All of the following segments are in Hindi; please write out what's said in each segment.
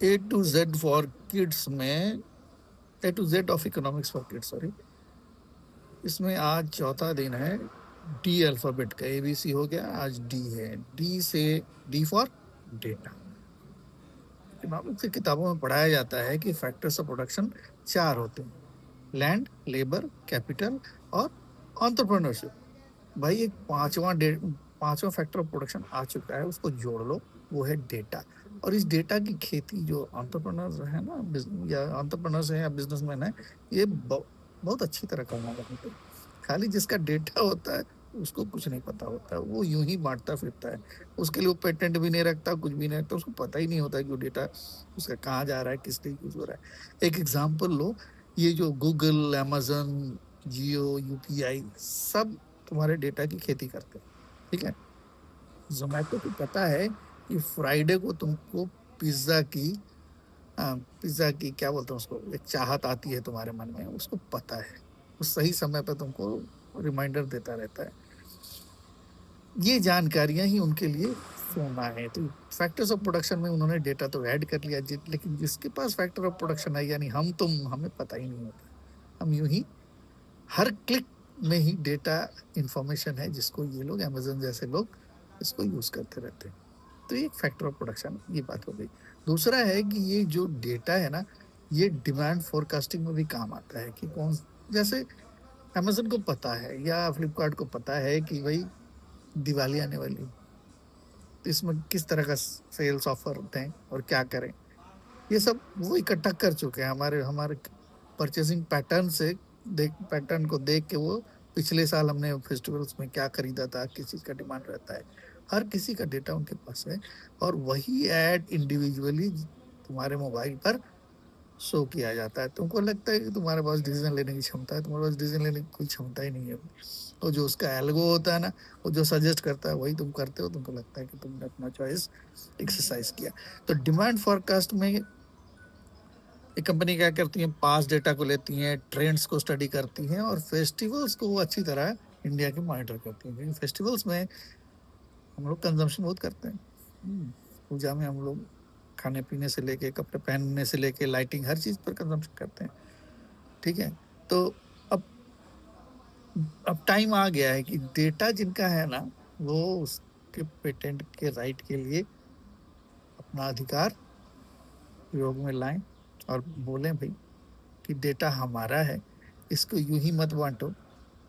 A to Z for kids में, A to Z of economics for kids, sorry, इसमें आज चौथा दिन है। डी अल्फाबेट का, ABC हो गया, आज डी है। डी से डी फॉर डेटा। इकोनॉमिक्स की किताबों में पढ़ाया जाता है कि फैक्टर्स ऑफ प्रोडक्शन चार होते हैं: लैंड, लेबर, कैपिटल और एंटरप्रेन्योरशिप। भाई एक पांचवा फैक्टर ऑफ प्रोडक्शन आ चुका है, उसको जोड़ लो, वो है डेटा। और इस डेटा की खेती जो एंटरप्रेन्योर्स है ना, या एंटरप्रेन्योर्स है या बिजनेसमैन है, ये बहुत अच्छी तरह करना जानते हैं। खाली जिसका डेटा होता है उसको कुछ नहीं पता होता है, वो यूं ही बांटता फिरता है। उसके लिए वो पेटेंट भी नहीं रखता, कुछ भी नहीं रखता, उसको पता ही नहीं होता कि वो डेटा उसका कहाँ जा रहा है, किस लिए यूज हो रहा है। एक एग्जाम्पल लो, ये जो गूगल, अमेजन, जियो, UPI, सब तुम्हारे डेटा की खेती करते हैं, ठीक है। जोमेटो को पता है कि फ्राइडे को तुमको पिज्जा की पिज्जा की क्या बोलते हैं उसको, एक चाहत आती है तुम्हारे मन में, उसको पता है, उस सही समय पर तुमको रिमाइंडर देता रहता है। ये जानकारियां ही उनके लिए सोना है। तो फैक्टर्स ऑफ प्रोडक्शन में उन्होंने डेटा तो ऐड कर लिया, लेकिन जिसके पास फैक्टर ऑफ प्रोडक्शन है, यानी हमें पता ही नहीं होता। हम यूं ही हर क्लिक में ही डेटा इंफॉर्मेशन है, जिसको ये लोग अमेजन जैसे लोग इसको यूज करते रहते हैं। तो ये एक फैक्टर ऑफ प्रोडक्शन, ये बात हो गई। दूसरा है कि ये जो डेटा है ना, ये डिमांड फोरकास्टिंग में भी काम आता है कि कौन, जैसे अमेजन को पता है या फ्लिपकार्ट को पता है कि भाई दिवाली आने वाली है, तो इसमें किस तरह का सेल्स ऑफर दें और क्या करें, ये सब वो इकट्ठा कर चुके हैं। हमारे हमारे परचेसिंग पैटर्न को देख के वो पिछले साल हमने फेस्टिवल्स में क्या खरीदा था, किस चीज का डिमांड रहता है, हर किसी का डेटा उनके पास है। और वही ऐड इंडिविजुअली तुम्हारे मोबाइल पर शो किया जाता है। तुमको लगता है कि तुम्हारे पास डिसीजन लेने की क्षमता है, तुम्हारे पास डिसीजन लेने की कोई क्षमता ही नहीं है। और जो उसका एल्गो होता है ना, वो जो सजेस्ट करता है वही तुम करते हो, तुमको लगता है कि तुमने अपना चॉइस एक्सरसाइज किया। तो डिमांड फोरकास्ट में एक कंपनी क्या करती है, पास डेटा को लेती है, ट्रेंड्स को स्टडी करती है, और फेस्टिवल्स को वो अच्छी तरह इंडिया के मॉनिटर करती है, क्योंकि फेस्टिवल्स में हम लोग कंजम्पशन बहुत करते हैं। पूजा में हम लोग खाने पीने से लेके, कपड़े पहनने से लेके, लाइटिंग, हर चीज पर कंजम्पशन करते हैं, ठीक है। तो अब अब टाइम आ गया है कि डेटा जिनका है ना, वो उसके पेटेंट के राइट के लिए अपना अधिकार प्रयोग में लाएं और बोलें भाई कि डेटा हमारा है, इसको यूं ही मत बांटो,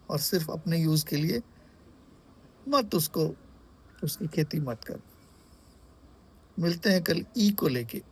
और सिर्फ अपने यूज के लिए मत उसकी खेती मत करो। मिलते हैं कल ई को लेके।